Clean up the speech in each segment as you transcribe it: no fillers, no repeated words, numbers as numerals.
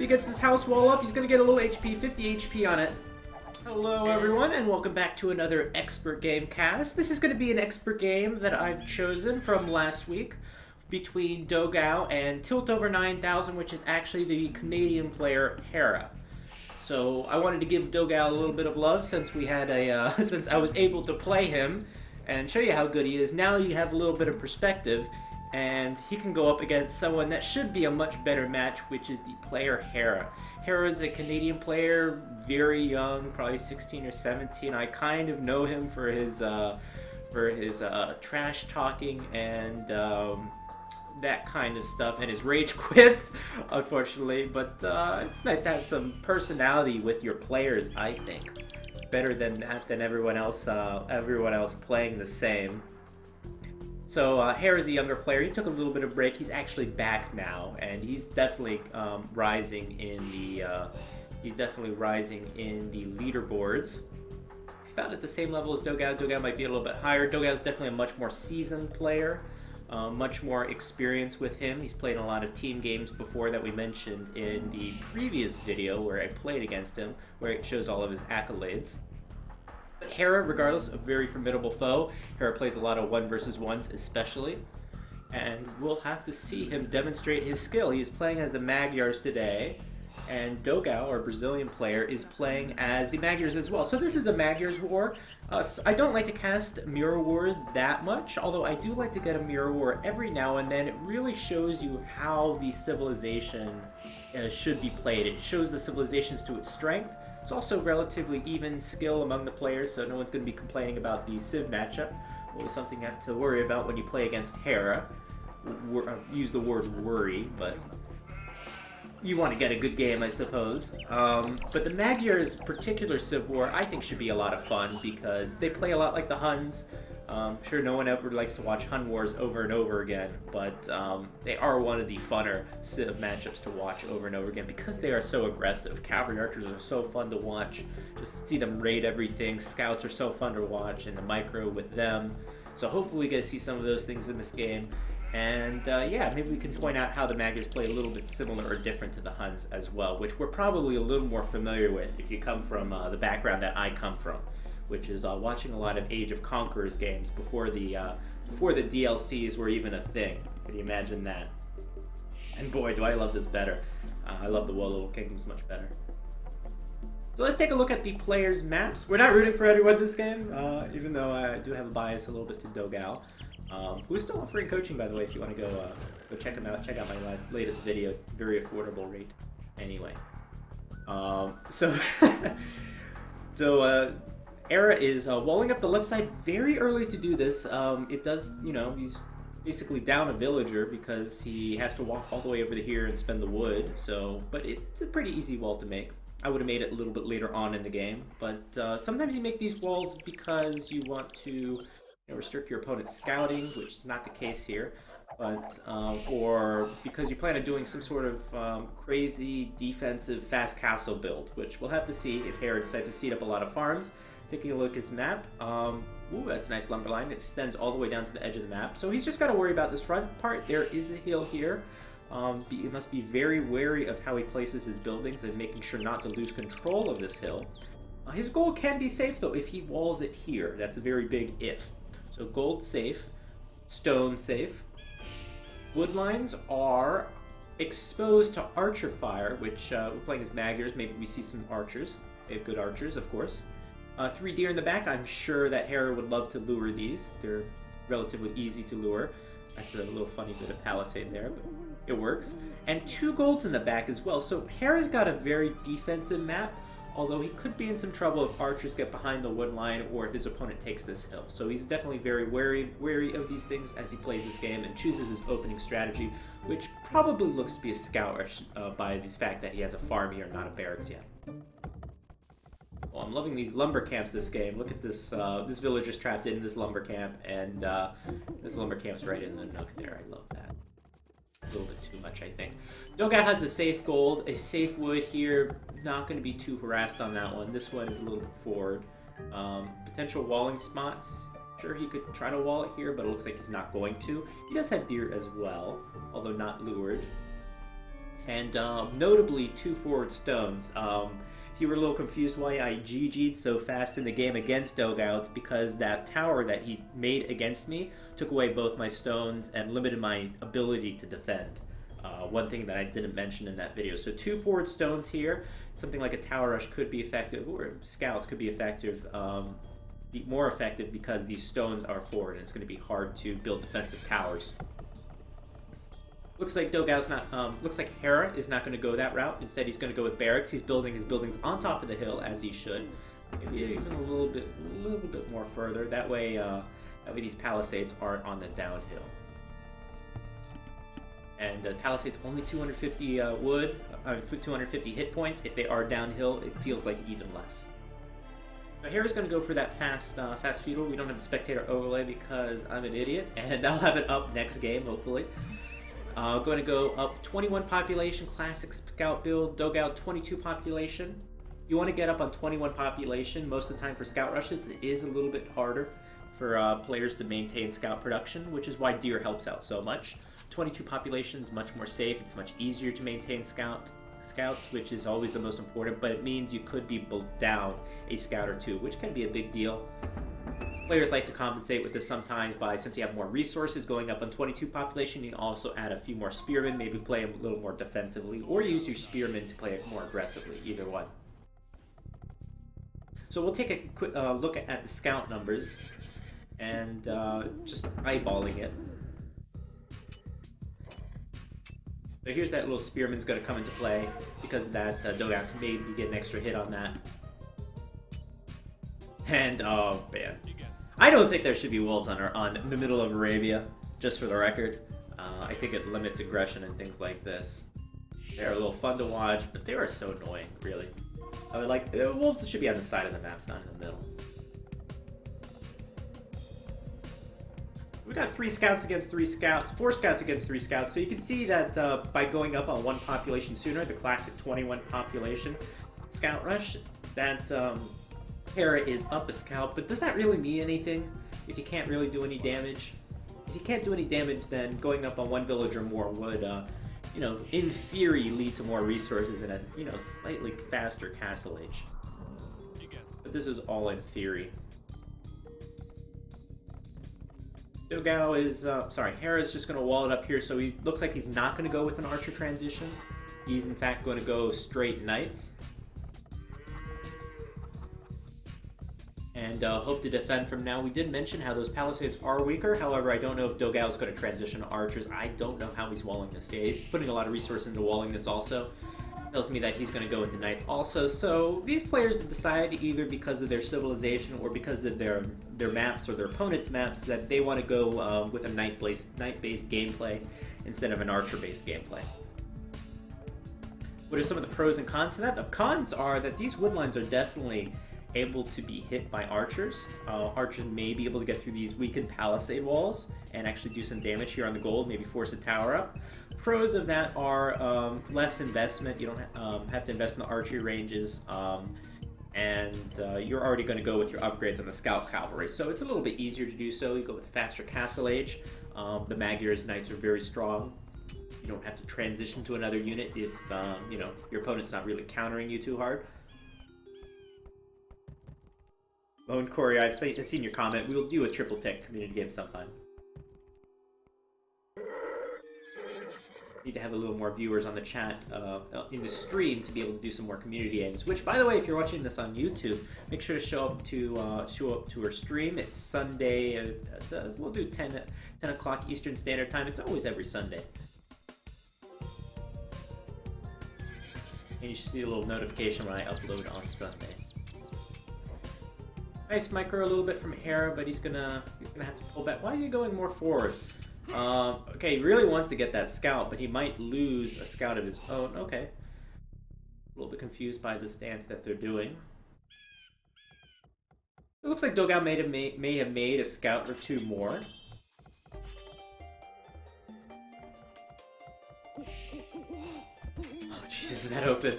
he gets this house wall up, he's going to get a little HP, 50 HP on it. Hello everyone, and welcome back to another Expert Game cast. This is going to be an expert game that I've chosen from last week between Dogao and Tilt Over 9000, which is actually the Canadian player Hera. So I wanted to give Dogao a little bit of love since we had a since I was able to play him and show you how good he is. Now you have a little bit of perspective, and he can go up against someone that should be a much better match, which is the player Hera. Hera is a Canadian player, very young, probably 16 or 17. I kind of know him for his trash talking and that kind of stuff, and his rage quits, unfortunately. But it's nice to have some personality with your players. I think better than that, than everyone else playing the same. So Hera's a younger player. He took a little bit of break. He's actually back now, and he's definitely rising in the leaderboards. About at the same level as Dogao. Dogao might be a little bit higher. Dogao's definitely a much more seasoned player, much more experience with him. He's played in a lot of team games before that we mentioned in the previous video where I played against him, where it shows all of his accolades. But Hera, regardless, a very formidable foe. Hera plays a lot of 1 versus 1s especially, and we'll have to see him demonstrate his skill. He's playing as the Magyars today, and Dogao, our Brazilian player, is playing as the Magyars as well. So this is a Magyars war. I don't like to cast mirror wars that much, although I do like to get a mirror war every now and then. It really shows you how the civilization should be played. It shows the civilizations to its strength. It's also relatively even skill among the players, so no one's going to be complaining about the Civ matchup. Always something you have to worry about when you play against Hera. Use the word worry, but you want to get a good game, I suppose. But the Magyars' particular Civ War, I think, should be a lot of fun because they play a lot like the Huns. Sure, no one ever likes to watch Hun Wars over and over again, but they are one of the funner Civ matchups to watch over and over again because they are so aggressive. Cavalry archers are so fun to watch. Just to see them raid everything. Scouts are so fun to watch, and the micro with them. So hopefully we get to see some of those things in this game. And yeah, maybe we can point out how the Magyars play a little bit similar or different to the Huns as well, which we're probably a little more familiar with if you come from the background that I come from, which is watching a lot of Age of Conquerors games before the DLCs were even a thing. Can you imagine that? And boy, do I love this better. I love the Little Kingdoms much better. So let's take a look at the players' maps. We're not rooting for anyone this game, even though I do have a bias a little bit to Dogao. Who's still offering coaching, by the way, if you want to go check him out. Check out my latest video. Very affordable rate. Anyway. Hera is walling up the left side very early to do this. It does, he's basically down a villager because he has to walk all the way over to here and spend the wood. But it's a pretty easy wall to make. I would have made it a little bit later on in the game, but sometimes you make these walls because you want to restrict your opponent's scouting, which is not the case here, but or because you plan on doing some sort of crazy defensive fast castle build, which we'll have to see if Hera decides to seed up a lot of farms. Taking a look at his map, ooh, that's a nice lumber line. It extends all the way down to the edge of the map. So he's just got to worry about this front part. There is a hill here. He must be very wary of how he places his buildings and making sure not to lose control of this hill. His goal can be safe, though, if he walls it here. That's a very big if. So gold safe, stone safe. Wood lines are exposed to archer fire, which we're playing as Magyars. Maybe we see some archers. They have good archers, of course. 3 deer in the back. I'm sure that Hera would love to lure these. They're relatively easy to lure. That's a little funny bit of palisade there, but it works. And 2 golds in the back as well. So Hera's got a very defensive map, although he could be in some trouble if archers get behind the wood line or if his opponent takes this hill. So he's definitely very wary of these things as he plays this game and chooses his opening strategy, which probably looks to be a scout by the fact that he has a farm here, not a barracks yet. Well, I'm loving these lumber camps this game. Look at this, this villager's trapped in this lumber camp, and this lumber camp's right in the nook there. I love that. A little bit too much, I think. Dogao has a safe gold, a safe wood here. Not going to be too harassed on that one. This one is a little bit forward. Potential walling spots. Sure, he could try to wall it here, but it looks like he's not going to. He does have deer as well, although not lured. And notably 2 forward stones. If you were a little confused why I GG'd so fast in the game against Dogao, it's because that tower that he made against me took away both my stones and limited my ability to defend. One thing that I didn't mention in that video. So 2 forward stones here, something like a tower rush could be effective, or scouts could be effective, be more effective because these stones are forward and it's going to be hard to build defensive towers. Looks like Dogao's not, looks like Hera is not going to go that route. Instead, he's going to go with barracks. He's building his buildings on top of the hill as he should. Maybe even a little bit more further. That way these palisades aren't on the downhill. And palisades only 250 wood, 250 hit points. If they are downhill, it feels like even less. Now Hera's going to go for that fast feudal. We don't have the spectator overlay because I'm an idiot, and I'll have it up next game, hopefully. Going to go up 21 population, classic scout build. Dogao 22 population. You want to get up on 21 population. Most of the time for scout rushes, it is a little bit harder for players to maintain scout production, which is why deer helps out so much. 22 population is much more safe. It's much easier to maintain scouts, which is always the most important, but it means you could be down a scout or two, which can be a big deal. Players like to compensate with this sometimes by, since you have more resources going up on 22 population, you can also add a few more spearmen, maybe play a little more defensively, or use your spearmen to play it more aggressively, either one. So we'll take a quick look at the scout numbers, and just eyeballing it. So here's that little spearman's going to come into play because of that Dogao can maybe get an extra hit on that. And oh man, I don't think there should be wolves on the middle of Arabia, just for the record. I think it limits aggression and things like this. They're a little fun to watch, but they are so annoying, really. I would like wolves should be on the side of the maps, not in the middle. We got 3 scouts against 3 scouts, 4 scouts against 3 scouts. So you can see that by going up on 1 population sooner, the classic 21 population scout rush, that Hera is up a scout. But does that really mean anything if you can't really do any damage? If you can't do any damage, then going up on 1 village or more would, you know, in theory, lead to more resources and a, you know, slightly faster castle age. But this is all in theory. Dogao is, Hera's just going to wall it up here, so he looks like he's not going to go with an archer transition. He's in fact going to go straight knights. And hope to defend from now. We did mention how those palisades are weaker, however I don't know if Dogao's going to transition to archers. I don't know how he's walling this. Yeah, he's putting a lot of resources into walling this also. Tells me that he's going to go into knights also. So these players decide, either because of their civilization or because of their maps or their opponent's maps, that they want to go with a knight-based gameplay instead of an archer-based gameplay. What are some of the pros and cons to that? The cons are that these wood lines are definitely able to be hit by archers. Archers may be able to get through these weakened palisade walls and actually do some damage here on the gold, maybe force a tower up. Pros of that are less investment. You don't have to invest in the archery ranges, and you're already going to go with your upgrades on the scout cavalry, so it's a little bit easier to do so. You go with faster castle age. The Magyars knights are very strong. You don't have to transition to another unit if you know, your opponent's not really countering you too hard. Moan Corey, I've seen your comment. We'll do a triple tech community game sometime. Need to have a little more viewers on the chat in the stream to be able to do some more community games. Which, by the way, if you're watching this on YouTube, make sure to show up to our stream. It's Sunday. We'll do 10 o'clock Eastern Standard Time. It's always every Sunday. And you should see a little notification when I upload on Sunday. Nice micro a little bit from Hera, but he's gonna have to pull back. Why is he going more forward? Okay, he really wants to get that scout, but he might lose a scout of his own. Okay. A little bit confused by the stance that they're doing. It looks like Dogao may have made a scout or 2 more. Oh, Jesus, is that open?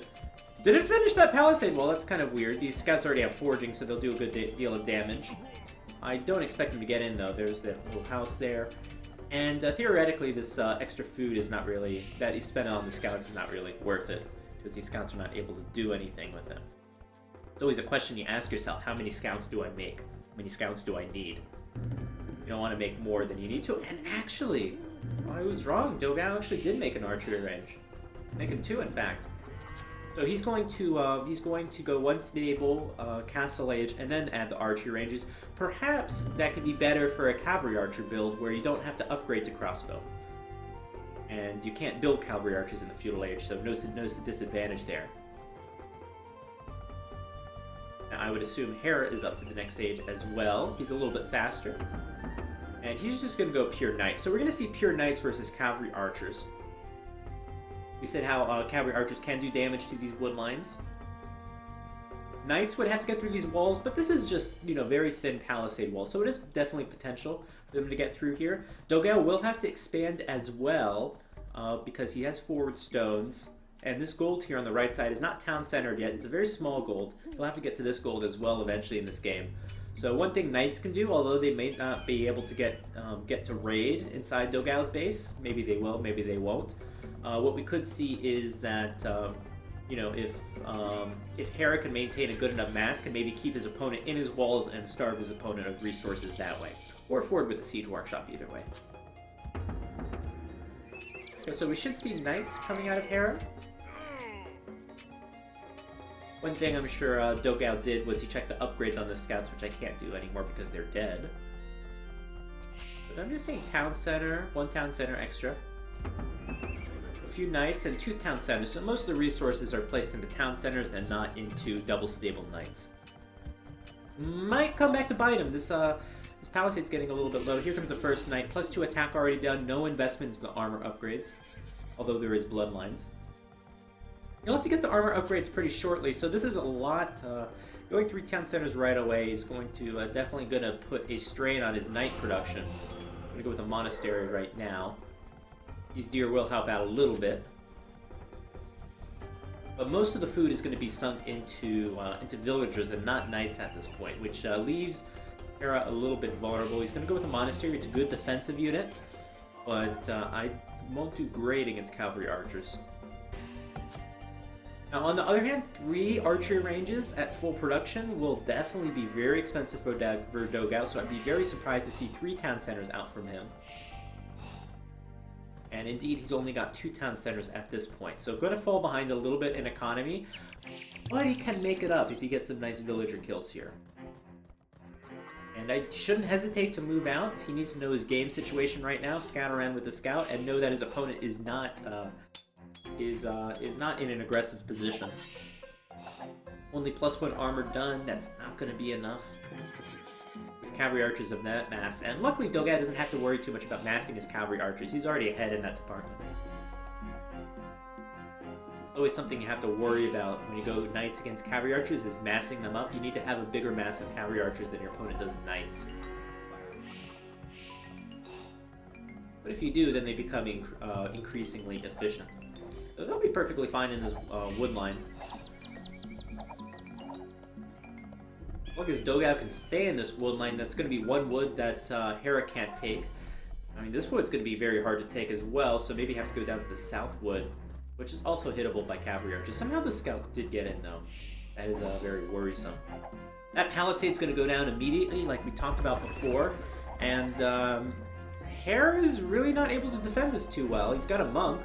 Did it finish that palisade wall? That's kind of weird. These scouts already have forging, so they'll do a good deal of damage. I don't expect them to get in, though. There's that little house there. And theoretically, this extra food is not really, that he spent on the scouts is not really worth it, because these scouts are not able to do anything with them. It's always a question you ask yourself, how many scouts do I make? How many scouts do I need? You don't want to make more than you need to. And actually, I was wrong. Dogao actually did make an archery range. Making 2, in fact. So he's going to go 1 stable, castle age, and then add the archery ranges. Perhaps that could be better for a cavalry archer build where you don't have to upgrade to crossbow. And you can't build cavalry archers in the feudal age, so no disadvantage there. Now I would assume Hera is up to the next age as well. He's a little bit faster. And he's just going to go pure knight. So we're going to see pure knights versus cavalry archers. We said how cavalry archers can do damage to these wood lines. Knights would have to get through these walls, but this is just, you know, very thin palisade walls, so it is definitely potential for them to get through here. Dogao will have to expand as well, because he has forward stones, and this gold here on the right side is not town-centered yet. It's a very small gold. He'll have to get to this gold as well eventually in this game. So one thing knights can do, although they may not be able to get to raid inside Dogao's base, maybe they will, maybe they won't. What we could see is that, you know, if Hera can maintain a good enough mass, can maybe keep his opponent in his walls and starve his opponent of resources that way. Or forward with the siege workshop, either way. Okay, so we should see knights coming out of Hera. One thing I'm sure Dogao did was he checked the upgrades on the scouts, which I can't do anymore because they're dead. But I'm just saying town center, 1 town center extra. A few knights and 2 town centers, so most of the resources are placed into town centers and not into double stable knights. Might come back to bite him. This palisade's getting a little bit low. Here comes the first knight, +2 attack already done, no investment into the armor upgrades, although there is bloodlines. You'll have to get the armor upgrades pretty shortly, so this is a lot. Going 3 town centers right away is going to definitely going to put a strain on his knight production. I'm going to go with a monastery right now. These deer will help out a little bit. But most of the food is going to be sunk into villagers and not knights at this point, which leaves Hera a little bit vulnerable. He's going to go with a monastery. It's a good defensive unit, but I won't do great against cavalry archers. Now, on the other hand, 3 archery ranges at full production will definitely be very expensive for Dogao, so I'd be very surprised to see 3 town centers out from him. And indeed, he's only got 2 town centers at this point, so going to fall behind a little bit in economy, but he can make it up if he gets some nice villager kills here. And I shouldn't hesitate to move out. He needs to know his game situation right now, scout around with the scout, and know that his opponent is not not in an aggressive position. Only +1 armor done, that's not going to be enough. With cavalry archers of that mass, and luckily Dogao doesn't have to worry too much about massing his cavalry archers. He's already ahead in that department. Always something you have to worry about when you go knights against cavalry archers is massing them up. You need to have a bigger mass of cavalry archers than your opponent does in knights. But if you do, then they become increasingly efficient. So they'll be perfectly fine in this wood line. As long as Dogao can stay in this wood line, that's going to be 1 wood that Hera can't take. I mean, this wood's going to be very hard to take as well, so maybe you have to go down to the south wood, which is also hittable by cavalry archers. Somehow the scout did get in, though. That is very worrisome. That palisade's going to go down immediately, like we talked about before, and Hera is really not able to defend this too well. He's got a monk.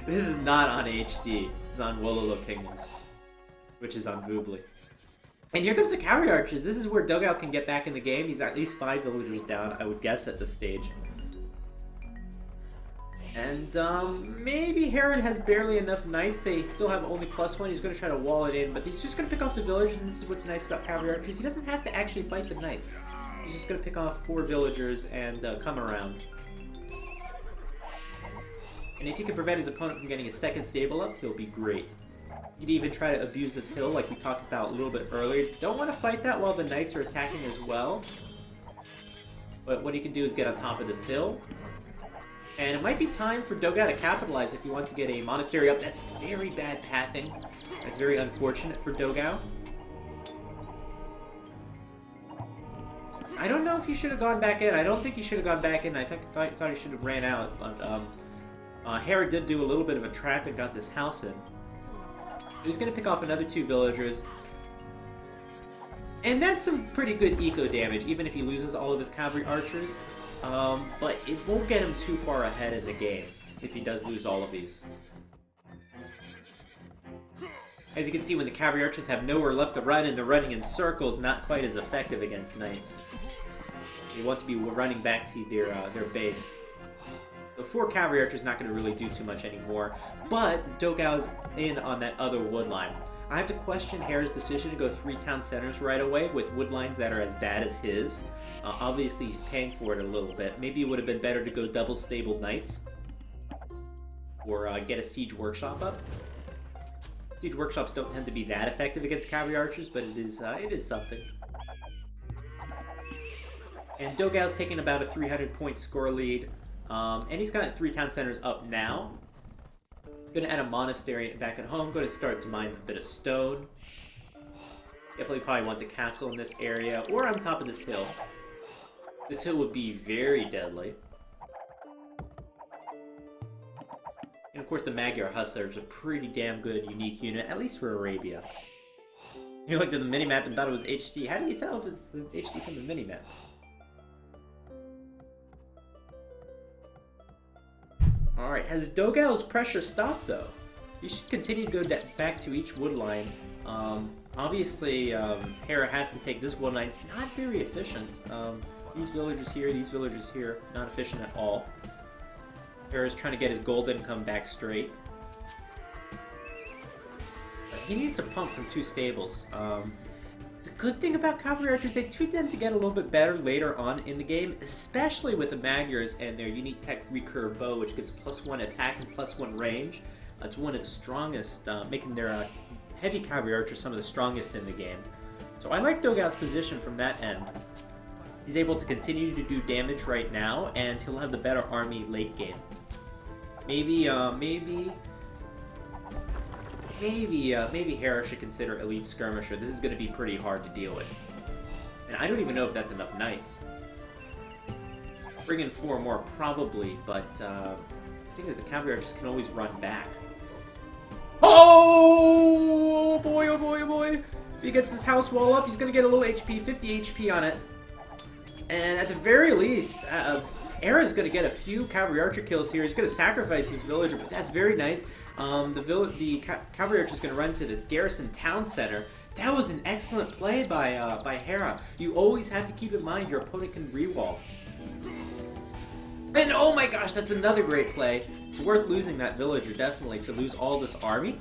This is not on HD. It's on Wololo Kingdoms, which is on Voobly. And here comes the cavalry archers. This is where Dogao can get back in the game. He's at least 5 villagers down, I would guess, at this stage. And maybe Hera has barely enough knights. They still have only +1. He's going to try to wall it in, but he's just going to pick off the villagers, and this is what's nice about cavalry archers. He doesn't have to actually fight the knights. He's just going to pick off 4 villagers and come around. And if he can prevent his opponent from getting a second stable up, he'll be great. He'd even try to abuse this hill like we talked about a little bit earlier. Don't want to fight that while the knights are attacking as well. But what he can do is get on top of this hill. And it might be time for Dogao to capitalize if he wants to get a monastery up. That's very bad pathing. That's very unfortunate for Dogao. I don't know if he should have gone back in. I don't think he should have gone back in. I thought he should have ran out. But Hera did do a little bit of a trap and got this house in. He's going to pick off another 2 villagers. And that's some pretty good eco damage, even if he loses all of his cavalry archers. But it won't get him too far ahead in the game if he does lose all of these. As you can see, when the cavalry archers have nowhere left to run and they're running in circles, not quite as effective against knights. They want to be running back to their base. The 4 cavalry archers not going to really do too much anymore, but Dogao's in on that other wood line. I have to question Hera's decision to go 3 town centers right away with wood lines that are as bad as his. Obviously, he's paying for it a little bit. Maybe it would have been better to go double stabled knights, or get a siege workshop up. Siege workshops don't tend to be that effective against cavalry archers, but it is something. And Dogao's taking about a 300-point score lead, and he's got 3 town centers up now. Gonna add a monastery back at home. Gonna start to mine a bit of stone. Definitely probably wants a castle in this area, or on top of this hill. This hill would be very deadly. And of course the Magyar Hussar is a pretty damn good unique unit, at least for Arabia. You looked at the minimap and thought it was HD. How do you tell if it's the HD from the minimap? Alright, has Dogao's pressure stopped though? He should continue to go back to each wood line. Obviously, Hera has to take this wood line. It's not very efficient. These villagers here, not efficient at all. Hera's trying to get his gold income back straight. But he needs to pump from 2 stables. The good thing about cavalry archers, they do tend to get a little bit better later on in the game, especially with the Magyars and their unique tech recurve bow, which gives +1 attack and +1 range. It's one of the strongest, making their heavy cavalry archers some of the strongest in the game. So I like Dogao's position from that end. He's able to continue to do damage right now, and he'll have the better army late game. Maybe Hera should consider Elite Skirmisher. This is going to be pretty hard to deal with. And I don't even know if that's enough knights. Bring in 4 more, probably, but the thing is the cavalry archers can always run back. Oh boy, oh boy, oh boy! If he gets this house wall up, he's going to get a little HP, 50 HP on it. And at the very least, Hera's going to get a few cavalry archer kills here. He's going to sacrifice this villager, but that's very nice. The cavalry archer is going to run to the garrison town center. That was an excellent play by Hera. You always have to keep in mind your opponent can rewall. And oh my gosh, that's another great play. It's worth losing that villager, definitely, to lose all this army.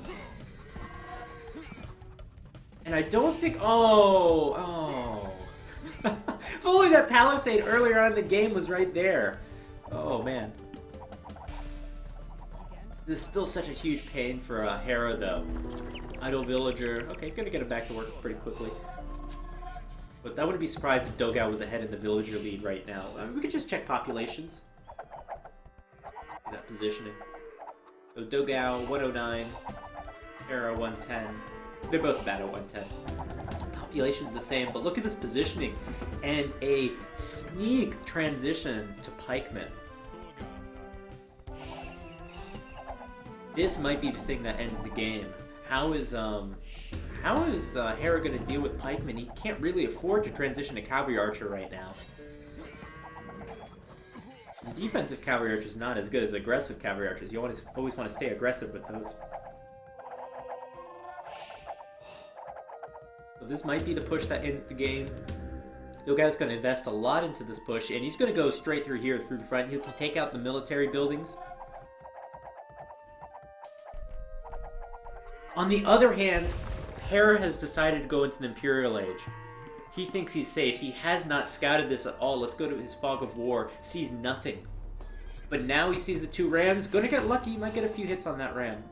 And I don't think... Oh. If only that palisade earlier on in the game was right there. Oh, man. This is still such a huge pain for Hera, though. Idle villager. Okay, gonna get him back to work pretty quickly. But I wouldn't be surprised if Dogao was ahead in the villager lead right now. I mean, we could just check populations. That positioning. So Dogao, 109. Hera, 110. They're both about at 110. Population's the same, but look at this positioning. And a sneak transition to pikemen. This might be the thing that ends the game. How is Hera going to deal with pikemen? He can't really afford to transition to cavalry archer right now. The defensive cavalry archer is not as good as aggressive cavalry archers. You always want to stay aggressive with those. So this might be the push that ends the game. Dogao's going to invest a lot into this push, and he's going to go straight through here, through the front. He can take out the military buildings. On the other hand, Hera has decided to go into the Imperial Age. He thinks he's safe. He has not scouted this at all. Let's go to his Fog of War. Sees nothing. But now he sees the 2 rams. Gonna get lucky. He might get a few hits on that ram.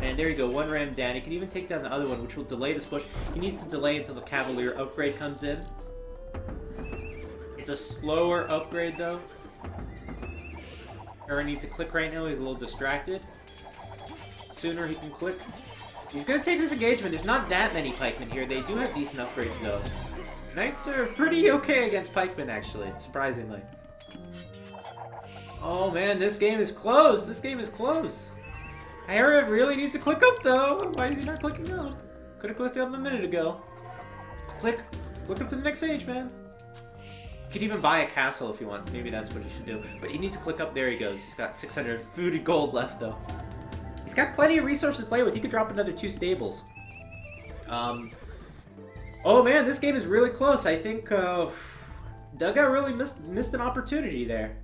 And there you go. 1 ram down. He can even take down the other one, which will delay this push. He needs to delay until the Cavalier upgrade comes in. It's a slower upgrade, though. Hera needs to click right now. He's a little distracted. Sooner he can click. He's going to take this engagement. There's not that many pikemen here. They do have decent upgrades, though. Knights are pretty okay against pikemen, actually, surprisingly. Oh man, this game is close. This game is close. Hera really needs to click up though. Why is he not clicking up? Could have clicked up a minute ago. Click up to the next stage, man. He could even buy a castle if he wants. Maybe that's what he should do. But he needs to click up. There he goes. He's got 600 food gold left though. He's got plenty of resources to play with. He could drop another 2 stables. Oh man, this game is really close. I think Dogao really missed an opportunity there.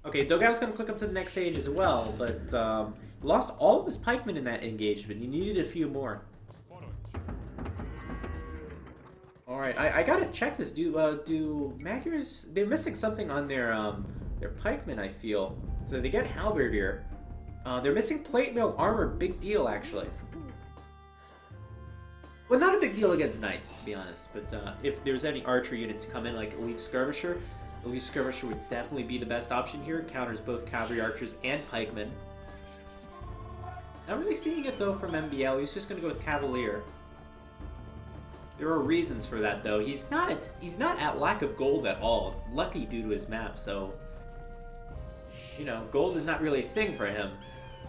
Okay, Dogao's going to click up to the next stage as well, but lost all of his pikemen in that engagement. He needed a few more. Alright, I gotta check this. Do Magyars... They're missing something on their pikemen, I feel. So they get halberdier. They're missing plate mail armor. Big deal, actually. Well, not a big deal against knights, to be honest. But if there's any archer units to come in, like Elite Skirmisher, Elite Skirmisher would definitely be the best option here. It counters both cavalry archers and pikemen. Not really seeing it, though, from MBL. He's just going to go with Cavalier. There are reasons for that, though. He's not at lack of gold at all. It's lucky due to his map, so... You know, gold is not really a thing for him.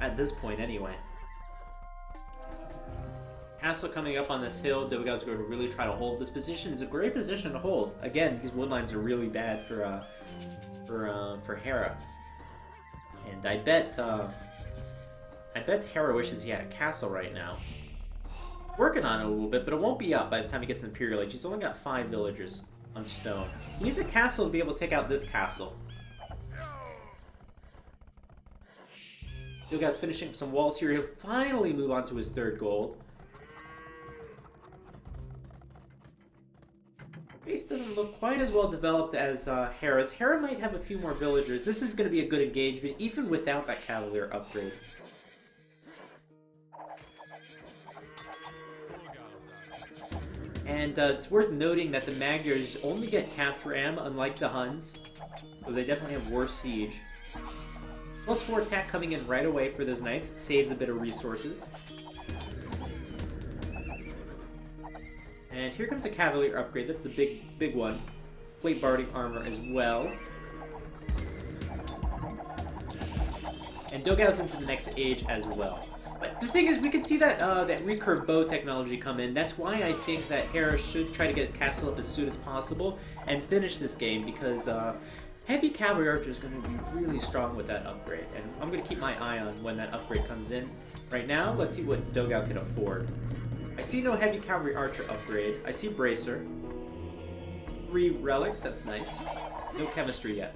At this point, anyway. Castle coming up on this hill. Dogao's going to really try to hold this position. It's a great position to hold. Again, these wood lines are really bad for Hera. And I bet Hera wishes he had a castle right now. Working on it a little bit, but it won't be up by the time he gets to Imperial Age. He's only got 5 villagers on stone. He needs a castle to be able to take out this castle. Dogao's finishing up some walls here. He'll finally move on to his 3rd gold. Base doesn't look quite as well developed as Hera's. Hera might have a few more villagers. This is going to be a good engagement, even without that Cavalier upgrade. And it's worth noting that the Magyars only get capture am, unlike the Huns. So they definitely have worse siege. +4 attack coming in right away for those knights. Saves a bit of resources. And here comes a Cavalier upgrade. That's the big one. Plate barding armor as well. And Dogao's into the next age as well. But the thing is, we can see that that recurve bow technology come in. That's why I think that Hera should try to get his castle up as soon as possible and finish this game, because heavy cavalry archer is going to be really strong with that upgrade. And I'm going to keep my eye on when that upgrade comes in. Right now, let's see what Dogao can afford. I see no heavy cavalry archer upgrade. I see bracer. 3 relics, that's nice. No chemistry yet.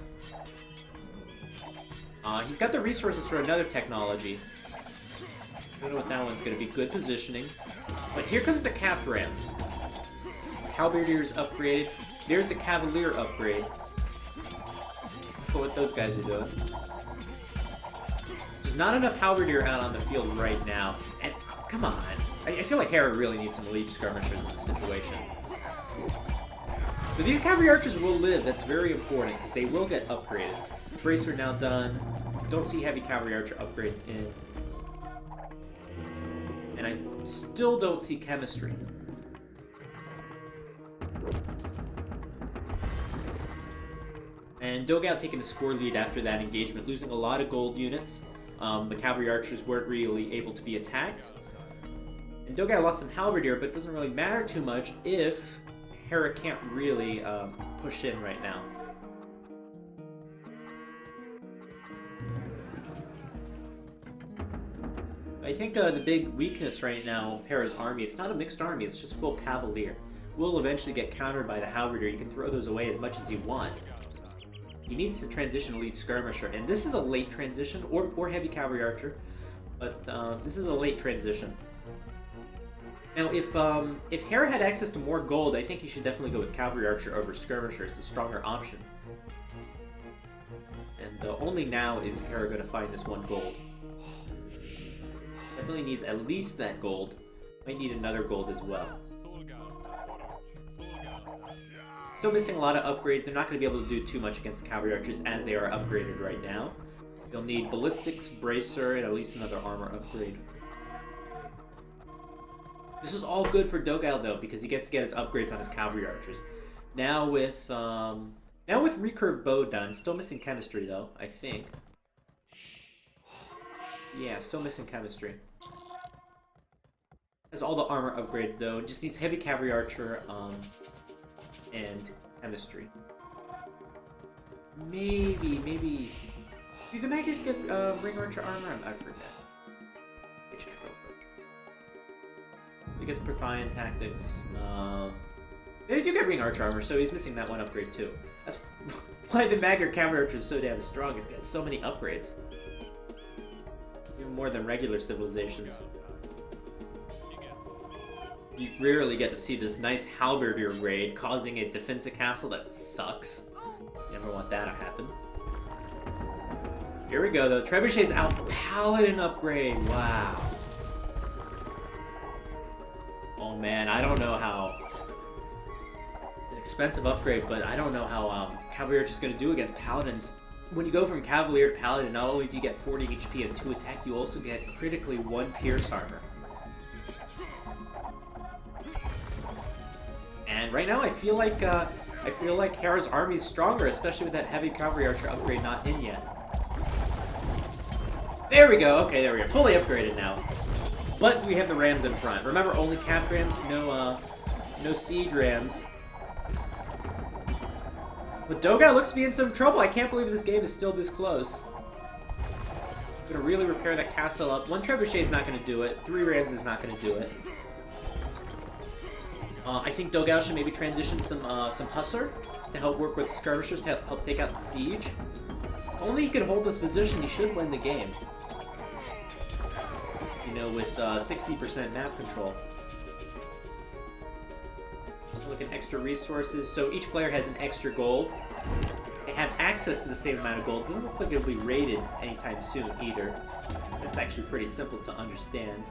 He's got the resources for another technology. I don't know what that one's going to be. Good positioning. But here comes the cap rams. Halberdier's upgraded. There's the Cavalier upgrade. Look at what those guys are doing. There's not enough Halberdier out on the field right now. And, come on. I feel like Hera really needs some elite skirmishers in this situation. But these cavalry archers will live. That's very important, because they will get upgraded. Bracer now done. Don't see heavy cavalry archer upgrade in. And I still don't see chemistry. And Dogao taking a score lead after that engagement, losing a lot of gold units. The cavalry archers weren't really able to be attacked. And Dogao lost some halberdier, but it doesn't really matter too much if Hera can't really push in right now. I think the big weakness right now of Hera's army, it's not a mixed army, it's just full Cavalier. Will eventually get countered by the Halberdier. You can throw those away as much as you want. He needs to transition Elite Skirmisher, and this is a late transition, or Heavy Cavalry Archer, but this is a late transition. Now, if Hera had access to more gold, I think he should definitely go with Cavalry Archer over Skirmisher. It's a stronger option. And only now is Hera going to find this 1 gold. Definitely needs at least that gold. Might need another gold as well. Still missing a lot of upgrades. They're not going to be able to do too much against the Cavalry Archers as they are upgraded right now. They'll need Ballistics, Bracer, and at least another armor upgrade. This is all good for Dogao though, because he gets to get his upgrades on his cavalry archers. Now with recurve bow done, still missing chemistry though, I think. Yeah, still missing chemistry. Has all the armor upgrades though. Just needs heavy cavalry archer and chemistry. Maybe. Do the Magyars get ring archer armor? I forget. Let me check real quick. He gets Parthian tactics. They do get ring archer armor, so he's missing that one upgrade too. That's why the Magyar cavalry archer is so damn strong. It's got so many upgrades. Even more than regular civilizations. You rarely get to see this nice halberdier raid causing a defensive castle that sucks. You never want that to happen. Here we go though. Trebuchet's out. Paladin upgrade. Wow. Oh man, I don't know how. It's an expensive upgrade, but I don't know how Cavalry Archer is going to do against Paladins. When you go from Cavalier to Paladin, not only do you get 40 HP and 2 attack, you also get critically 1 Pierce armor. And right now, I feel like Hera's army is stronger, especially with that heavy Cavalry Archer upgrade not in yet. There we go. Okay, there we go. Fully upgraded now. But we have the rams in front. Remember, only cap rams, no siege rams. But Dogao looks to be in some trouble. I can't believe this game is still this close. I'm gonna really repair that castle up. 1 trebuchet is not gonna do it. 3 rams is not gonna do it. I think Dogao should maybe transition some hussar to help work with skirmishers, help take out the siege. If only he could hold this position, he should win the game. You know, with 60% map control. Let's look at extra resources. So each player has an extra gold. They have access to the same amount of gold. Doesn't look like it'll be raided anytime soon either. That's actually pretty simple to understand.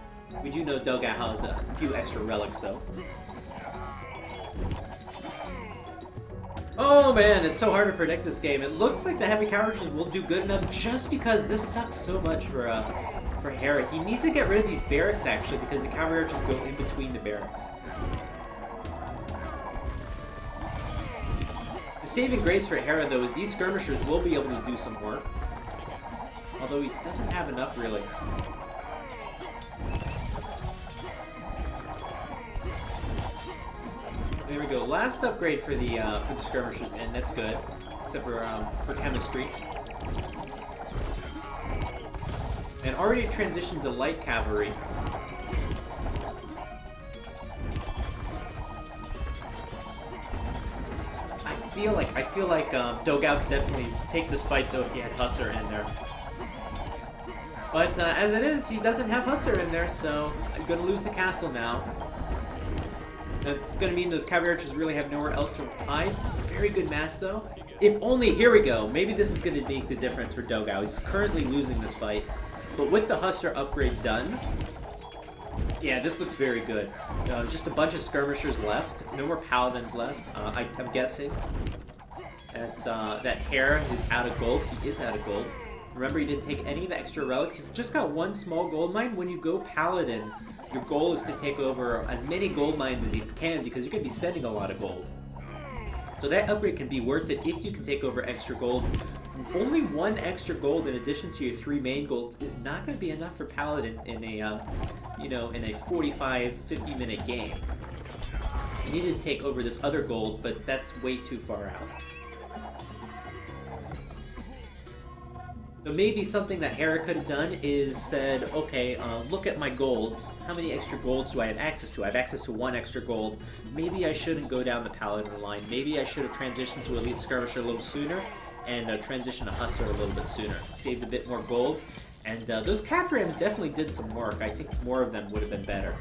We do know Dogao has a few extra relics though. Oh man, it's so hard to predict this game. It looks like the heavy cavalry will do good enough just because this sucks so much for Hera. He needs to get rid of these barracks actually because the cavalry archers go in between the barracks. The saving grace for Hera though is these skirmishers will be able to do some work. Although he doesn't have enough really. There we go. Last upgrade for the skirmishers, and that's good, except for chemistry. And already transitioned to light cavalry. I feel like Dogao could definitely take this fight though if he had Hussar in there. But as it is, he doesn't have Hussar in there, so I'm gonna lose the castle now. That's gonna mean those cavalry archers really have nowhere else to hide. It's a very good mass though. If only, here we go. Maybe this is gonna make the difference for Dogao. He's currently losing this fight. But with the Hussar upgrade done, yeah, this looks very good. Just a bunch of skirmishers left. No more paladins left. I'm guessing that Hera is out of gold. He is out of gold. Remember, he didn't take any of the extra relics. He's just got 1 small gold mine. When you go paladin, your goal is to take over as many gold mines as you can because you're going to be spending a lot of gold. So that upgrade can be worth it if you can take over extra gold. Only 1 extra gold in addition to your 3 main golds is not going to be enough for Paladin in a, in a 45-50 minute game. You need to take over this other gold, but that's way too far out. So maybe something that Hera could have done is said, okay, look at my golds. How many extra golds do I have access to? I have access to 1 extra gold. Maybe I shouldn't go down the Paladin line. Maybe I should have transitioned to Elite Skirmisher a little sooner and transition to Hussar a little bit sooner. Saved a bit more gold. And those cap rams definitely did some work. I think more of them would have been better.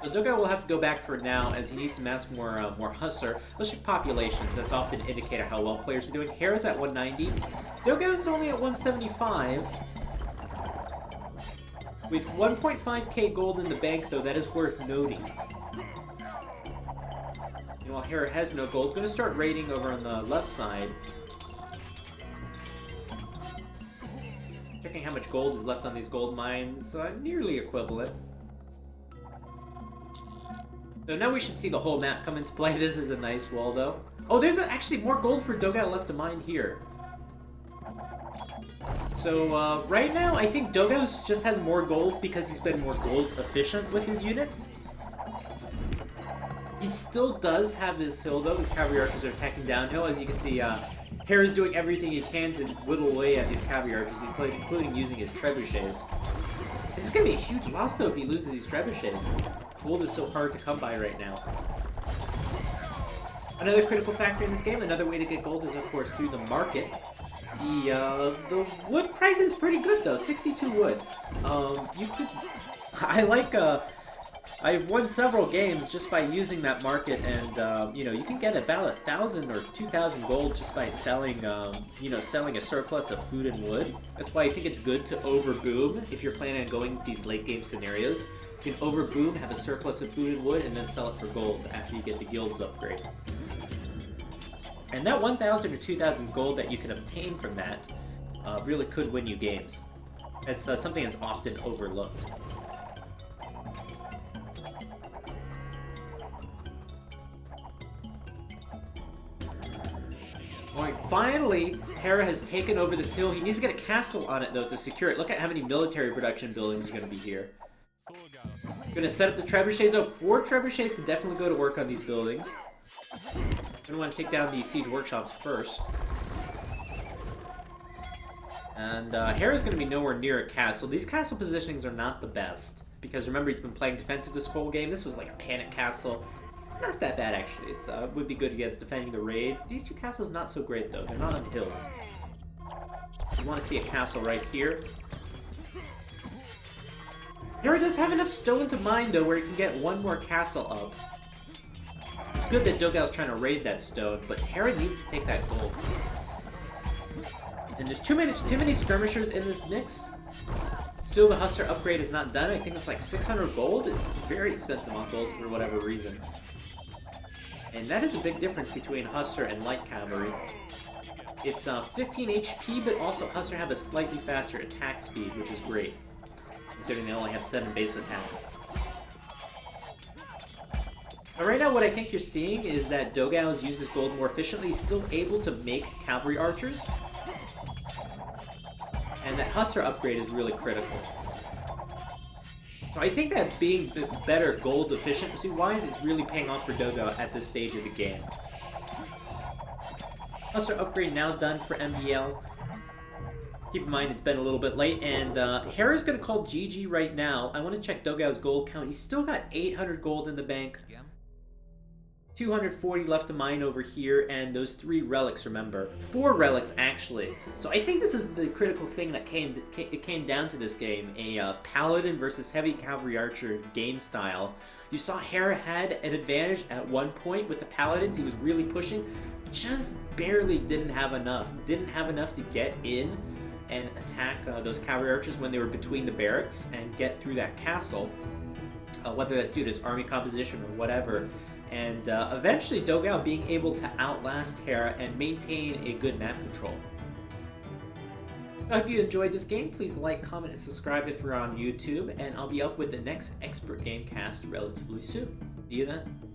So Dogao will have to go back for now as he needs to mass more Hussar. Let's check populations. That's often an indicator how well players are doing. Hera's at 190. Dogao's only at 175. With 1.5k gold in the bank, though, that is worth noting. And while Hera has no gold, going to start raiding over on the left side. Checking how much gold is left on these gold mines, nearly equivalent. So now we should see the whole map come into play. This is a nice wall, though. Oh, there's actually more gold for Dogao left to mine here. So right now, I think Dogao just has more gold because he's been more gold efficient with his units. He still does have his hill, though. His cavalry archers are attacking downhill. As you can see, Hera's doing everything he can to whittle away at his cavalry archers, including using his trebuchets. This is going to be a huge loss, though, if he loses these trebuchets. Gold is so hard to come by right now. Another critical factor in this game, another way to get gold is, of course, through the market. The wood price is pretty good, though. 62 wood. You could... I've won several games just by using that market, and you know, you can get about 1,000 or 2,000 gold just by selling, selling a surplus of food and wood. That's why I think it's good to overboom if you're planning on going these late game scenarios. You can overboom, have a surplus of food and wood, and then sell it for gold after you get the guilds upgrade. And that 1,000 or 2,000 gold that you can obtain from that really could win you games. It's something that's often overlooked. Alright, finally, Hera has taken over this hill. He needs to get a castle on it, though, to secure it. Look at how many military production buildings are going to be here. Going to set up the trebuchets, though. 4 trebuchets can definitely go to work on these buildings. Going to want to take down these siege workshops first. And Hera's going to be nowhere near a castle. These castle positionings are not the best. Because remember, he's been playing defensive this whole game. This was like a panic castle. It's not that bad, actually. It's would be good against defending the raids. These 2 castles not so great, though. They're not on hills. You want to see a castle right here. Hera does have enough stone to mine, though, where he can get 1 more castle up. It's good that Dogao's trying to raid that stone, but Hera needs to take that gold. And there's too many skirmishers in this mix. Still, the Hussar upgrade is not done. I think it's like 600 gold. It's very expensive on gold for whatever reason. And that is a big difference between Hussar and light cavalry. It's 15 HP, but also Hussar have a slightly faster attack speed, which is great, considering they only have 7 base attack. But right now, what I think you're seeing is that Dogao's used his gold more efficiently. He's still able to make cavalry archers. And that Hussar upgrade is really critical. So I think that being better gold efficiency-wise is really paying off for Dogao at this stage of the game. Hussar upgrade now done for MBL. Keep in mind it's been a little bit late, and Hera's going to call GG right now. I want to check Dogao's gold count. He's still got 800 gold in the bank. 240 left to mine over here, and those 3 relics, remember. 4 relics, actually. So I think this is the critical thing that came down to this game. A Paladin versus Heavy Cavalry Archer game style. You saw Hera had an advantage at one point with the Paladins. He was really pushing. Just barely didn't have enough. Didn't have enough to get in and attack those Cavalry Archers when they were between the barracks and get through that castle. Whether that's due to his army composition or whatever. And eventually Dogao being able to outlast Hera and maintain a good map control. If you enjoyed this game, please like, comment, and subscribe if you're on YouTube, and I'll be up with the next Expert Game cast relatively soon. See you then.